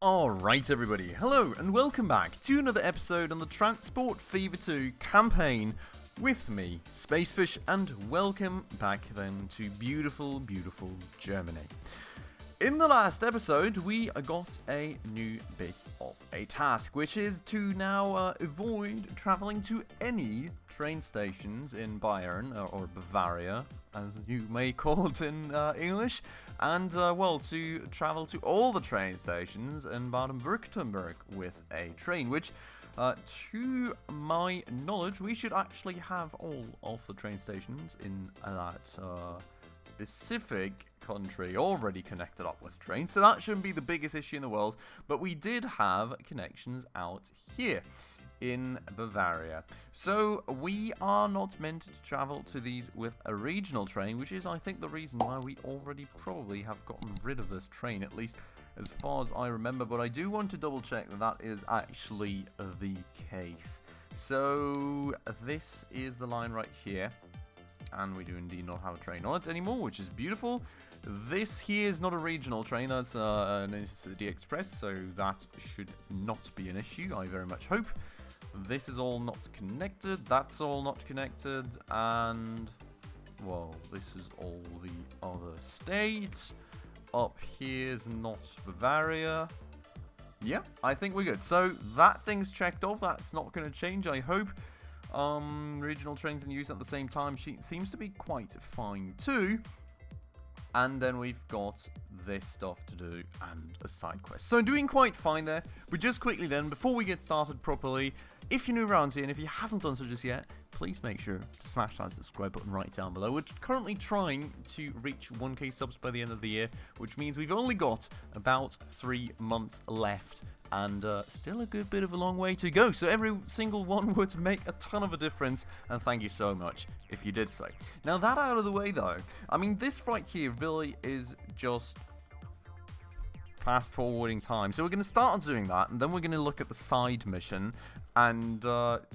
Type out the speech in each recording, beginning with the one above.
Alright everybody, hello and welcome back to another episode on the Transport Fever 2 campaign with me, Spacefish, and welcome back then to beautiful, beautiful Germany. In the last episode, we got a new bit of a task, which is to now avoid travelling to any train stations in Bayern, or Bavaria, as you may call it in English, and, well, to travel to all the train stations in Baden-Württemberg with a train, which, to my knowledge, we should actually have all of the train stations in that specific country already connected up with trains, so that shouldn't be the biggest issue in the world, but we did have connections out here in Bavaria. So we are not meant to travel to these with a regional train, which is, I think, the reason why we already probably have gotten rid of this train, at least as far as I remember, but I do want to double check that that is actually the case. So this is the line right here, and we do indeed not have a train on it anymore, which is beautiful. This here is not a regional train, that's an Intercity Express, so that should not be an issue, I very much hope. This is all not connected, that's all not connected, and, well, this is all the other states. Up here is not Bavaria. Yeah, I think we're good. So that thing's checked off, that's not going to change, I hope. Regional trains in use at the same time seems to be quite fine too. And then we've got this stuff to do and a side quest. So doing quite fine there. But just quickly then, before we get started properly, if you're new around here and if you haven't done so just yet, please make sure to smash that subscribe button right down below. We're currently trying to reach 1k subs by the end of the year, which means we've only got about 3 months left. And still a good bit of a long way to go. So every single one would make a ton of a difference. And thank you so much if you did so. Now that out of the way though, I mean this right here really is just fast forwarding time. So we're going to start on doing that. And then we're going to look at the side mission. And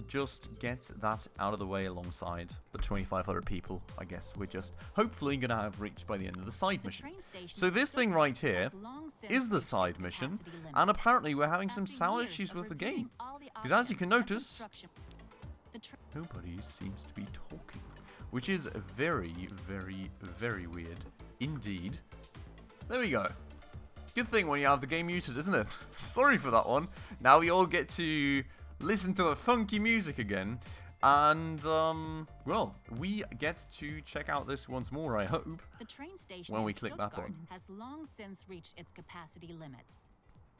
just get that out of the way alongside the 2,500 people, I guess, we're just hopefully going to have reached by the end of the side mission. So this thing right here is the side mission, and apparently we're having some sound issues with the game. Because as you can notice, nobody seems to be talking, which is very, very, very weird indeed. There we go. Good thing when you have the game muted, isn't it? Sorry for that one. Now we all get to listen to the funky music again, and well, we get to check out this once more, I hope, the train station when we in click Stuttgart that button. has long since reached its capacity limits.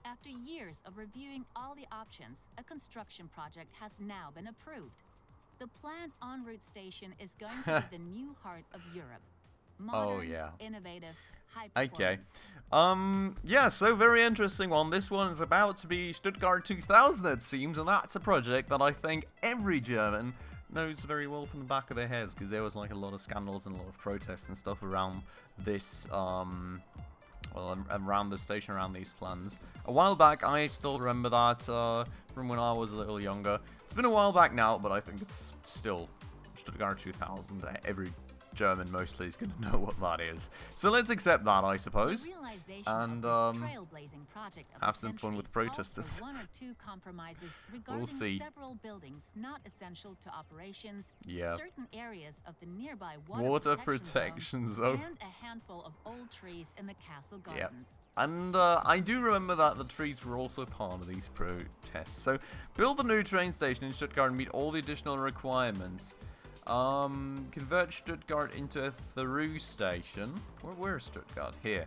After years of reviewing all the options, a construction project has now been approved. The planned en route station is going to be the new heart of Europe. Modern, innovative, high performance. Okay. Yeah, so very interesting one. This one is about to be Stuttgart 2000, it seems, and that's a project that I think every German knows very well from the back of their heads, because there was like a lot of scandals and a lot of protests and stuff around this, well, around the station, around these plans. A while back, I still remember that from when I was a little younger. It's been a while back now, but I think it's still Stuttgart 2000. Every German mostly is going to know what that is. So let's accept that, I suppose, and have some fun with protesters. We'll see. Several buildings not essential to operations, Yeah. certain areas of the nearby Water protection zone, and a handful of old trees in the castle yeah. gardens. And I do remember that the trees were also part of these protests. So build the new train station in Stuttgart and meet all the additional requirements. Convert Stuttgart into a through station. Where's Stuttgart? Here.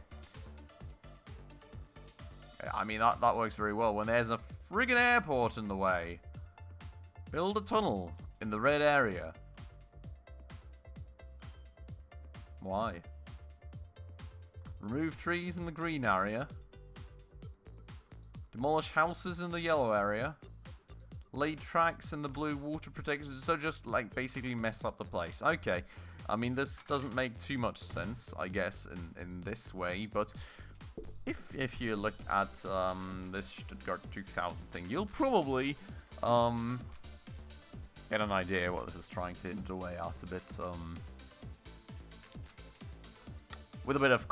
I mean, that works very well when there's a friggin' airport in the way. Build a tunnel in the red area. Why? Remove trees in the green area. Demolish houses in the yellow area. Lay tracks in the blue water protection, so just like basically mess up the place. Okay, I mean this doesn't make too much sense, I guess, in this way, but if you look at this Stuttgart 2000 thing, you'll probably get an idea what this is trying to hint away at a bit. with a bit of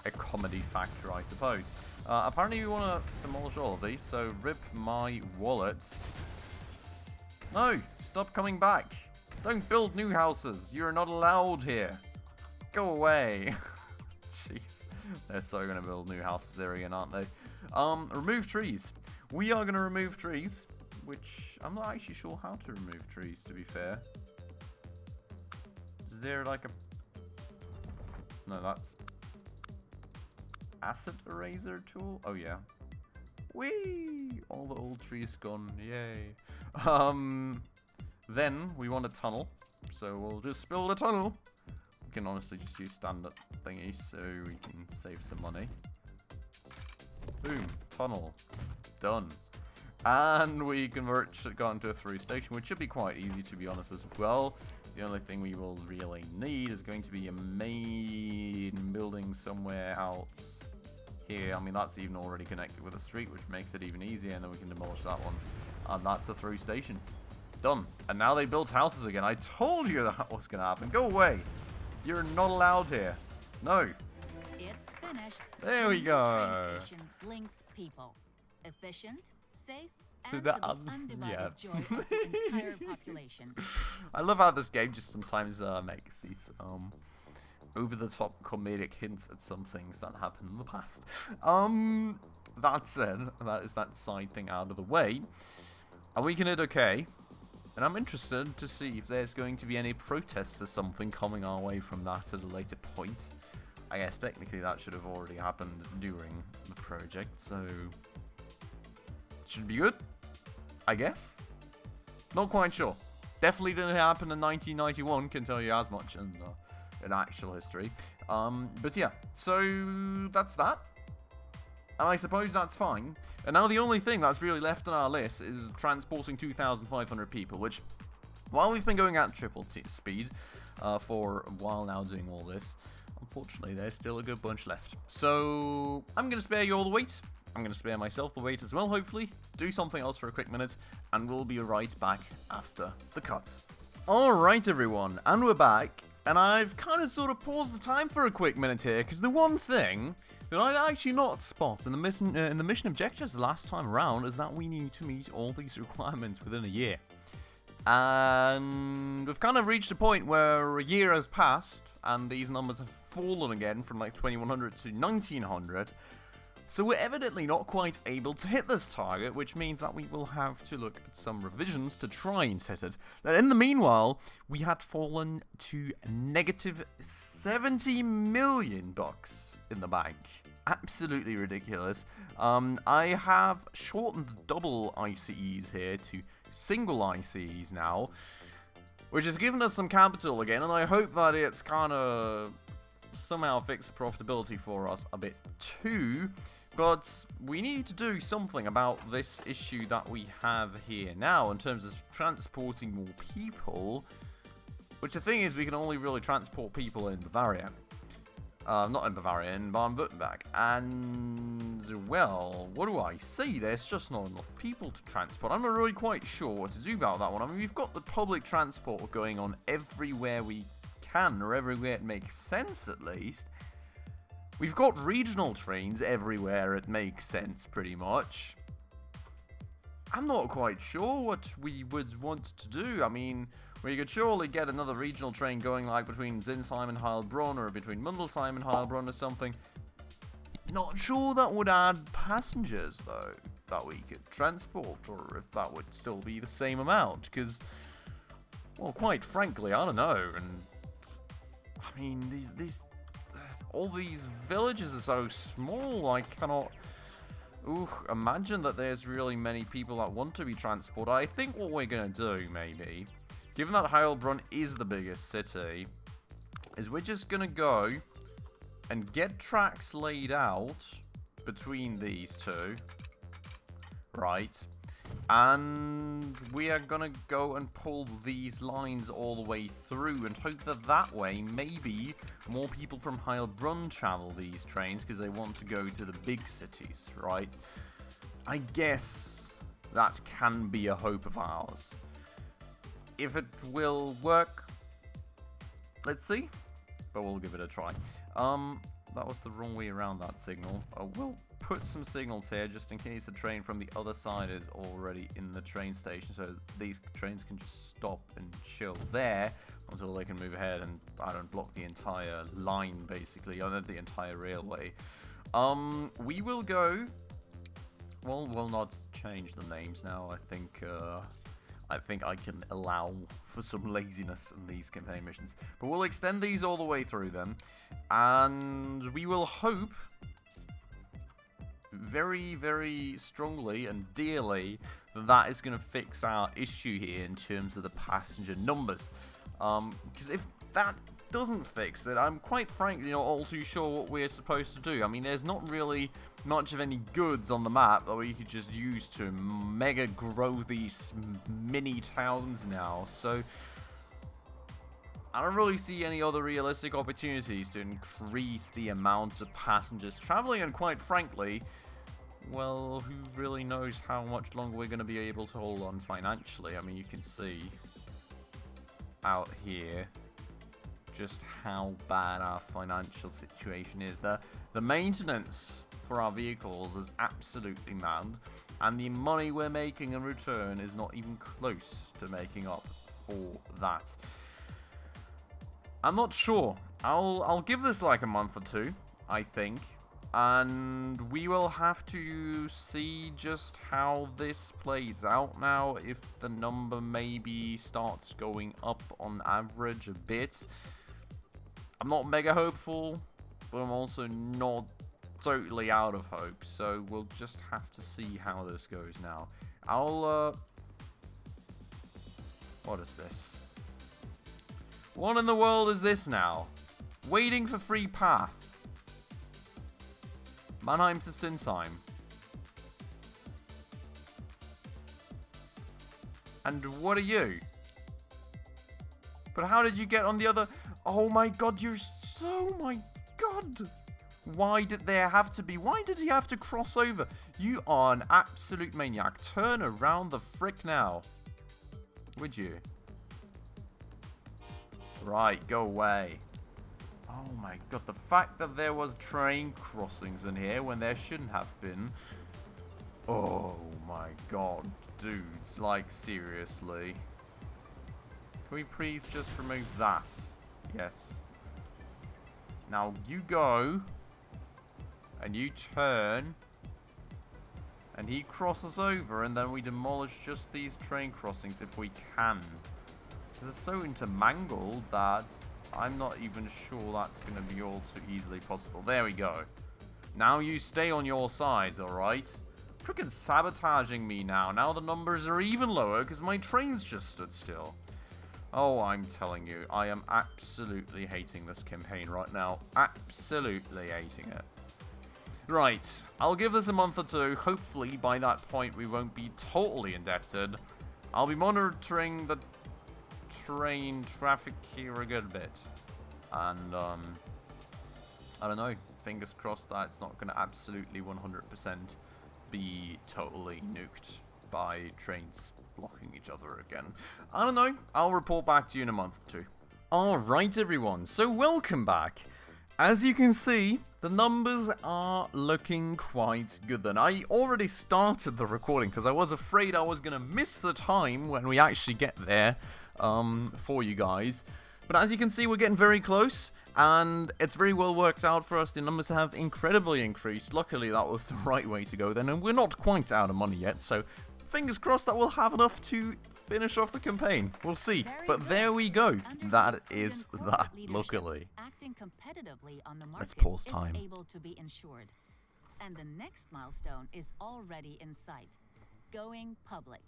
a comedy factor, I suppose. Apparently we want to demolish all of these, so rip my wallet. No, stop coming back. Don't build new houses. You're not allowed here. Go away. Jeez, they're so going to build new houses there again, aren't they? Remove trees. We are going to remove trees, which I'm not actually sure how to remove trees, to be fair. Is there like a... No, that's... Acid eraser tool? Oh, yeah. Whee! All the old trees gone. Yay. Then we want a tunnel. So we'll just build a tunnel. We can honestly just use standard thingies so we can save some money. Boom. Tunnel. Done. And we convert it into a through station, which should be quite easy, to be honest, as well. The only thing we will really need is going to be a main building somewhere out here. I mean, that's even already connected with a street, which makes it even easier, and then we can demolish that one. And that's the through station. Done. And now they built houses again. I told you that was going to happen. Go away. You're not allowed here. No. It's finished. There we The go. train station links people. Efficient, safe, To and the to the undivided yeah. joy of the entire population. I love how this game just sometimes makes these over-the-top comedic hints at some things that happened in the past. That said, that is that side thing out of the way. And we can hit okay. And I'm interested to see if there's going to be any protests or something coming our way from that at a later point. I guess technically that should have already happened during the project, so... Should be good, I guess. Not quite sure. Definitely didn't happen in 1991, can tell you as much in actual history. But yeah, so that's that. And I suppose that's fine. And now the only thing that's really left on our list is transporting 2,500 people, which, while we've been going at triple speed for a while now doing all this, unfortunately there's still a good bunch left. So I'm going to spare you all the wait. I'm going to spare myself the wait as well, hopefully. Do something else for a quick minute, and we'll be right back after the cut. Alright everyone, and we're back. And I've kind of sort of paused the time for a quick minute here, because the one thing that I'd actually not spot in the mission objectives last time around is that we need to meet all these requirements within a year. And we've kind of reached a point where a year has passed, and these numbers have fallen again from like 2100 to 1900. So we're evidently not quite able to hit this target, which means that we will have to look at some revisions to try and hit it. Now, in the meanwhile, we had fallen to negative 70 million bucks in the bank. Absolutely ridiculous. I have shortened double ICEs here to single ICEs now, which has given us some capital again, and I hope that it's kind of somehow fixed profitability for us a bit too. But we need to do something about this issue that we have here now in terms of transporting more people. Which the thing is, we can only really transport people in Bavaria. Not in Bavaria, in Baden-Württemberg. And, well, what do I see? There's just not enough people to transport. I'm not really quite sure what to do about that one. I mean, we've got the public transport going on everywhere we can, or everywhere it makes sense at least. We've got regional trains everywhere it makes sense, pretty much. I'm not quite sure what we would want to do. I mean, we could surely get another regional train going like between Zinsheim and Heilbronn, or between Mundelsheim and Heilbronn or something. Not sure that would add passengers, though, that we could transport, or if that would still be the same amount, because, well, quite frankly, I don't know. And I mean, all these villages are so small, I cannot imagine that there's really many people that want to be transported. I think what we're going to do, maybe, given that Heilbronn is the biggest city, is we're just going to go and get tracks laid out between these two, right? And we are going to go and pull these lines all the way through and hope that that way, maybe, more people from Heilbronn travel these trains because they want to go to the big cities, right? I guess that can be a hope of ours. If it will work, let's see. but we'll give it a try. That was the wrong way around, that signal. We'll put some signals here just in case the train from the other side is already in the train station, so these trains can just stop and chill there until they can move ahead and, I don't block the entire line, basically, or the entire railway. We will go... Well, we'll not change the names now. I think I can allow for some laziness in these campaign missions. But we'll extend these all the way through them. And we will hope very, very strongly and dearly that that is going to fix our issue here in terms of the passenger numbers. Because if that doesn't fix it, I'm quite frankly not all too sure what we're supposed to do. I mean, there's not really much of any goods on the map that we could just use to mega grow these mini towns now, so I don't really see any other realistic opportunities to increase the amount of passengers traveling, and quite frankly, well, who really knows how much longer we're going to be able to hold on financially. I mean, you can see out here just how bad our financial situation is. The maintenance for our vehicles is absolutely mad, and the money we're making in return is not even close to making up for that. I'm not sure. I'll give this like a month or two, I think, and we will have to see just how this plays out now. If the number maybe starts going up on average a bit. I'm not mega hopeful, but I'm also not totally out of hope, so we'll just have to see how this goes now. What is this? What in the world is this now? Waiting for free path. Mannheim to Sinsheim. And what are you? But how did you get on the other... Oh my god, you're so... my god! Why did there have to be... Why did he have to cross over? You are an absolute maniac. Turn around the frick now. Would you? Right, go away. Oh my god, the fact that there was train crossings in here when there shouldn't have been. Oh my god, dudes, like seriously. Can we please just remove that? Yes. Now you go. And you turn. And he crosses over, and then we demolish just these train crossings if we can. They're so intermangled that I'm not even sure that's going to be all too easily possible. There we go. Now you stay on your sides, alright? Freaking sabotaging me now. Now the numbers are even lower because my trains just stood still. Oh, I'm telling you, I am absolutely hating this campaign right now. Absolutely hating it. Right, I'll give this a month or two. Hopefully, by that point, we won't be totally indebted. I'll be monitoring the train traffic here a good bit. And, I don't know. Fingers crossed that it's not going to absolutely 100% be totally nuked by trains blocking each other again. I don't know. I'll report back to you in a month or two. Alright, everyone. So, welcome back. As you can see, the numbers are looking quite good then. I already started the recording because I was afraid I was going to miss the time when we actually get there for you guys. But as you can see, we're getting very close, and it's very well worked out for us. The numbers have incredibly increased. Luckily, that was the right way to go then, and we're not quite out of money yet, so fingers crossed that we'll have enough to finish off the campaign. We'll see. But there we go. That is that, luckily. Acting competitively on the market Let's pause time. is able to be ensured. And the next milestone is already in sight. Going public.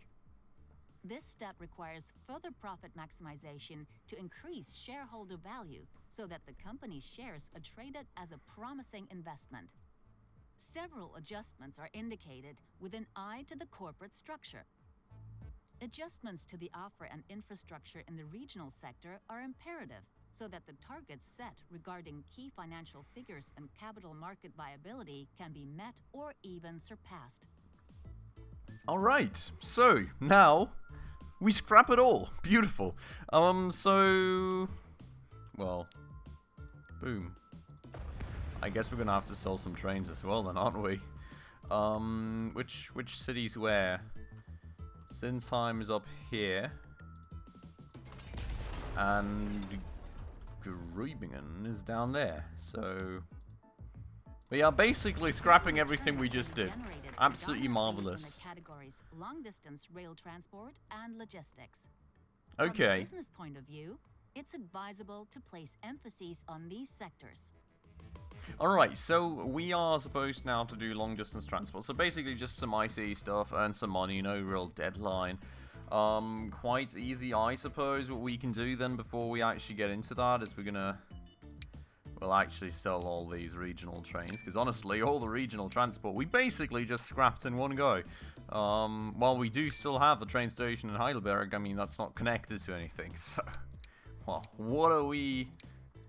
This step requires further profit maximization to increase shareholder value so that the company's shares are traded as a promising investment. Several adjustments are indicated with an eye to the corporate structure. Adjustments to the offer and infrastructure in the regional sector are imperative so that the targets set regarding key financial figures and capital market viability can be met or even surpassed. Alright, so now we scrap it all. Beautiful. Well, Boom. I guess we're gonna have to sell some trains as well then, aren't we? Which cities where? Sinsheim is up here. And Grübingen is down there. So we are basically scrapping everything we just did. Absolutely marvelous. Categories long distance rail transport and logistics. Okay. From a business point of view, it's advisable to place emphases on these sectors. Alright, so we are supposed now to do long distance transport. So basically just some ICE stuff, earn some money, no real deadline. Quite easy, I suppose. What we can do then before we actually get into that is we'll actually sell all these regional trains, because honestly, all the regional transport we basically just scrapped in one go. While we do still have the train station in Heidelberg, I mean, that's not connected to anything, so... Well, what are we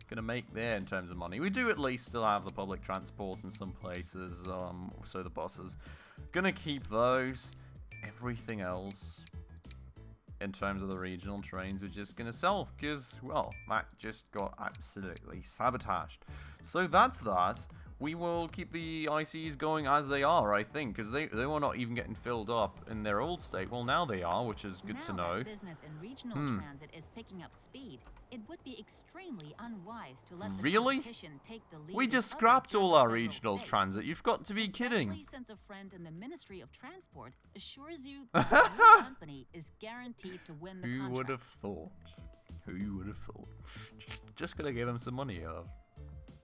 gonna make there in terms of money? We do at least still have the public transport in some places, so the buses. Gonna keep those. Everything else, in terms of the regional trains, we're just gonna sell, because, well, that just got absolutely sabotaged. So that's that. We will keep the ICs going as they are, I think, because they were not even getting filled up in their old state. Well, now they are, which is good to know. Now that business and regional transit is picking up speed, it would be extremely unwise to let the competition take the lead. We just in scrapped other all our federal regional states. transit. You've got to be kidding. Especially since a friend in the Ministry of Transport assures you that the new company is guaranteed to win the contract. Who would have thought? Who would have thought? Just gonna give him some money,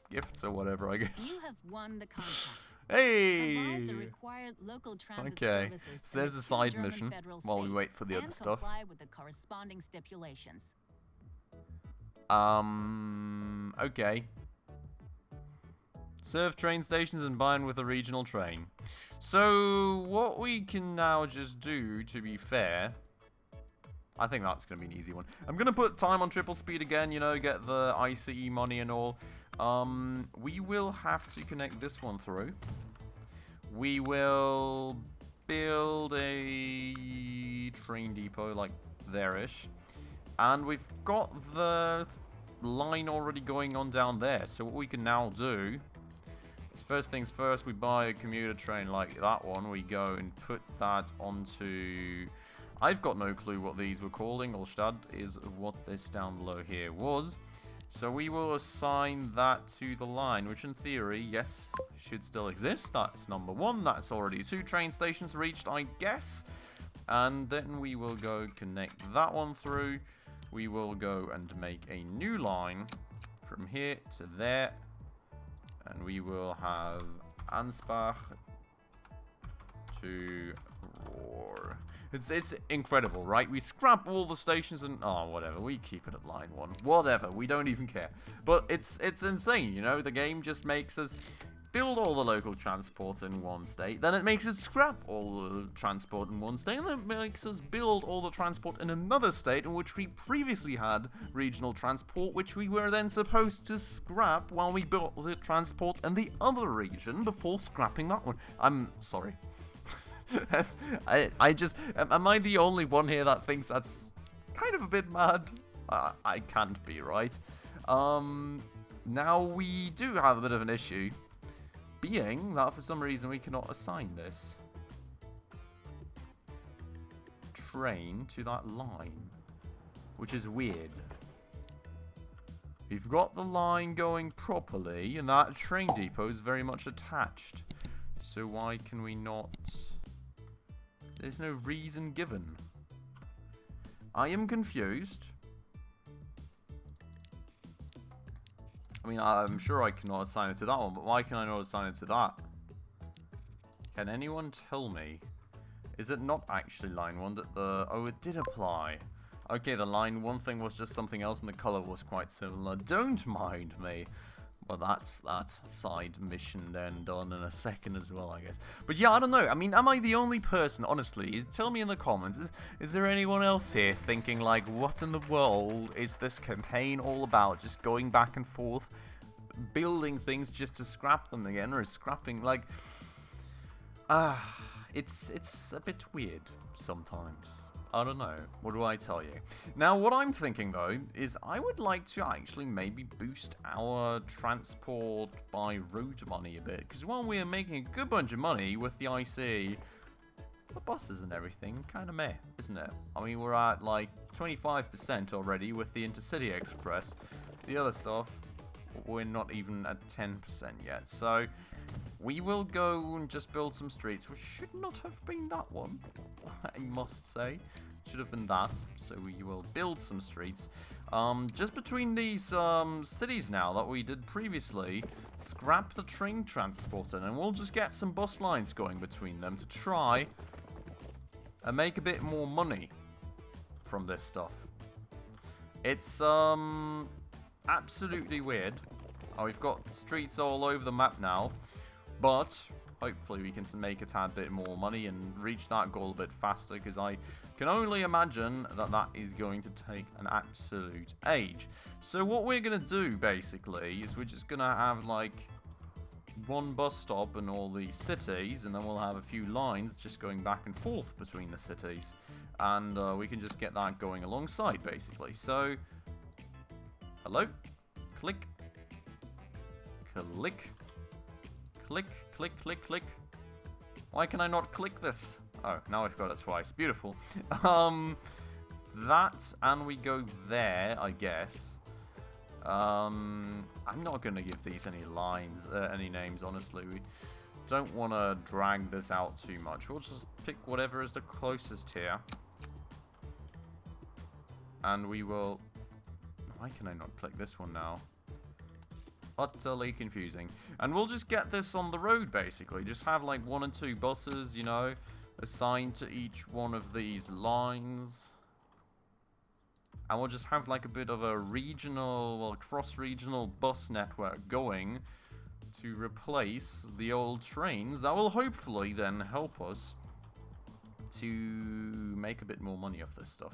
gifts or whatever, I guess. You have won the contract. Hey! Provide the required local transit Okay, services so there's in a the side German mission federal while we states wait for the other and stuff. comply with the corresponding stipulations. Okay. Serve train stations and bind with a regional train. So, what we can now just do, to be fair... I think that's going to be an easy one. I'm going to put time on triple speed again, you know, get the ICE money and all. We will have to connect this one through. We will build a train depot, like there-ish. And we've got the line already going on down there. So what we can now do is, first things first, we buy a commuter train like that one. We go and put that onto... I've got no clue what these were called. Ingolstadt is what this down below here was. So we will assign that to the line, which in theory, yes, should still exist. That's number one. That's already 2 train stations reached, I guess. And then we will go connect that one through. We will go and make a new line from here to there. And we will have Ansbach to Rohr. It's incredible, right? We scrap all the stations and... Oh, whatever. We keep it at line 1. Whatever. We don't even care. But it's insane, you know? The game just makes us build all the local transport in one state. Then it makes us scrap all the transport in one state. And then it makes us build all the transport in another state in which we previously had regional transport, which we were then supposed to scrap while we built the transport in the other region before scrapping that one. I'm sorry. I just... Am I the only one here that thinks that's kind of a bit mad? I can't be, right? Now we do have a bit of an issue, being that for some reason we cannot assign this train to that line, which is weird. We've got the line going properly, and that train depot is very much attached. So why can we not... There's no reason given. I am confused. I mean, I'm sure I cannot assign it to that one, but why can I not assign it to that? Can anyone tell me? Is it not actually line 1 that the... Oh, it did apply. Okay, the line 1 thing was just something else and the color was quite similar. Don't mind me. Well, that's that side mission then done in a second as well, I guess. But yeah, I don't know. I mean, am I the only person, honestly? Tell me in the comments. Is there anyone else here thinking, like, what in the world is this campaign all about? Just going back and forth, building things just to scrap them again, or scrapping, like... it's a bit weird sometimes. I don't know. What do I tell you? Now, what I'm thinking, though, is I would like to actually maybe boost our transport by road money a bit. Because while we're making a good bunch of money with the IC, the buses and everything, kind of meh, isn't it? I mean, we're at, like, 25% already with the Intercity Express. The other stuff, we're not even at 10% yet. So, we will go and just build some streets, which should not have been that one, I must say. Should have been that. So we will build some streets. Just between these cities now that we did previously, scrap the train transporter, and we'll just get some bus lines going between them to try and make a bit more money from this stuff. It's absolutely weird. Oh, we've got streets all over the map now, but hopefully we can make a tad bit more money and reach that goal a bit faster, because I can only imagine that that is going to take an absolute age. So what we're going to do, basically, is we're just going to have, like, one bus stop in all these cities, and then we'll have a few lines just going back and forth between the cities. And we can just get that going alongside, basically. So, hello? Click. Click. Click, click, click, click. Why can I not click this? Oh, now I've got it twice. Beautiful. That, and we go there, I guess. I'm not going to give these any lines, any names, honestly. We don't want to drag this out too much. We'll just pick whatever is the closest here. And we will... Why can I not click this one now? Utterly confusing. And we'll just get this on the road, basically. Just have like 1 or 2 buses, you know, assigned to each one of these lines. And we'll just have like a bit of a regional, well, cross-regional bus network going to replace the old trains. That will hopefully then help us to make a bit more money off this stuff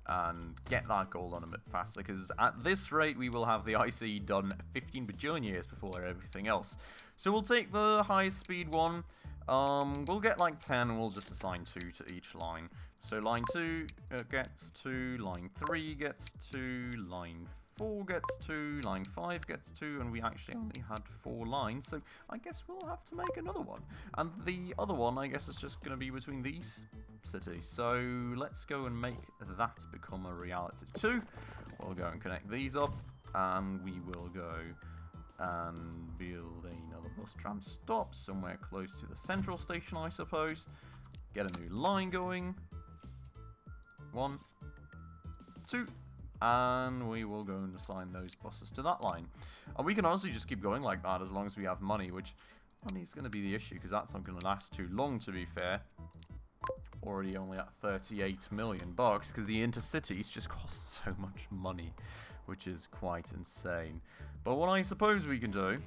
and get that goal on a bit faster, because at this rate we will have the IC done 15 bajillion years before everything else. So we'll take the highest speed one, we'll get like 10 and we'll just assign 2 to each line. So line 2 gets 2, line 3 gets 2, line 4 gets 2, line 5 gets 2, and we actually only had 4 lines, so I guess we'll have to make another one. And the other one, I guess, is just going to be between these cities. So let's go and make that become a reality too. We'll go and connect these up, and we will go and build another bus tram stop somewhere close to the central station, I suppose. Get a new line going. 1, 2. And we will go and assign those buses to that line. And we can honestly just keep going like that as long as we have money, which money is going to be the issue, because that's not going to last too long, to be fair. Already only at 38 million bucks, because the intercities just cost so much money, which is quite insane. But what I suppose we can do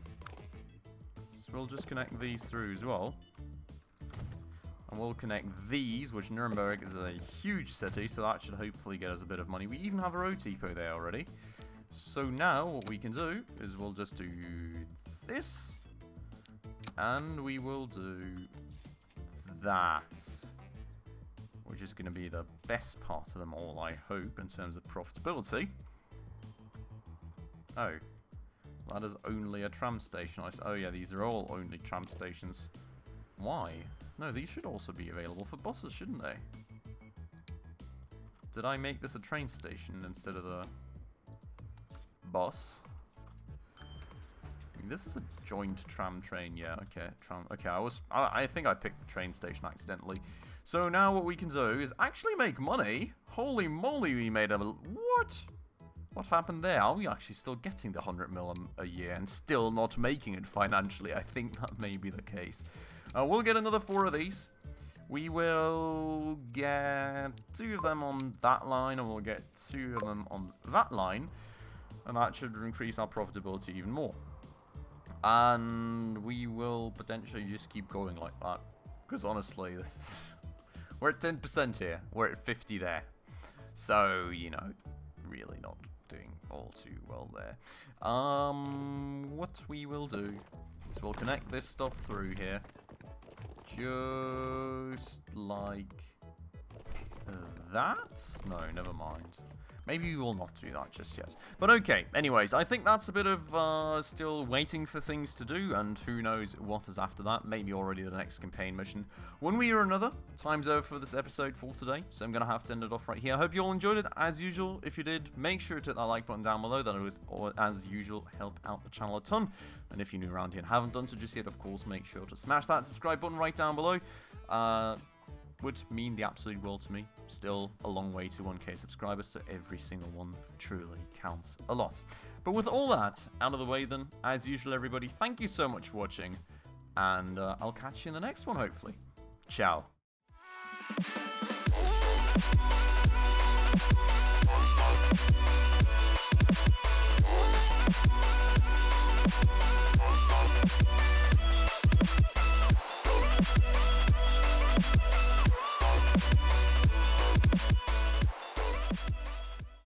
is we'll just connect these through as well. And we'll connect these, which Nuremberg is a huge city, so that should hopefully get us a bit of money. We even have a road depot there already. So now what we can do is we'll just do this. And we will do that, which is going to be the best part of them all, I hope, in terms of profitability. Oh, that is only a tram station. Oh yeah, these are all only tram stations. Why? No, these should also be available for buses, shouldn't they? Did I make this a train station instead of a bus? I mean, this is a joint tram train, yeah, okay. Okay, I think I picked the train station accidentally. So now what we can do is actually make money. Holy moly, we made a... What? What happened there? Are we actually still getting the 100 mil a year and still not making it financially? I think that may be the case. We'll get another 4 of these. We will get 2 of them on that line, and we'll get 2 of them on that line. And that should increase our profitability even more. And we will potentially just keep going like that. Because honestly, this is... We're at 10% here. We're at 50 there. So, you know, really not doing all too well there. What we will do is we'll connect this stuff through here. Just like that? No, never mind. Maybe we will not do that just yet. But okay, anyways, I think that's a bit of still waiting for things to do, and who knows what is after that. Maybe already the next campaign mission. One way or another, time's over for this episode for today, so I'm going to have to end it off right here. I hope you all enjoyed it, as usual. If you did, make sure to hit that like button down below. That will, as usual, help out the channel a ton. And if you're new around here and haven't done so just yet, of course, make sure to smash that subscribe button right down below. Would mean the absolute world to me. Still a long way to 1k subscribers, so every single one truly counts a lot. But with all that out of the way then, as usual everybody, thank you so much for watching, and I'll catch you in the next one hopefully. Ciao.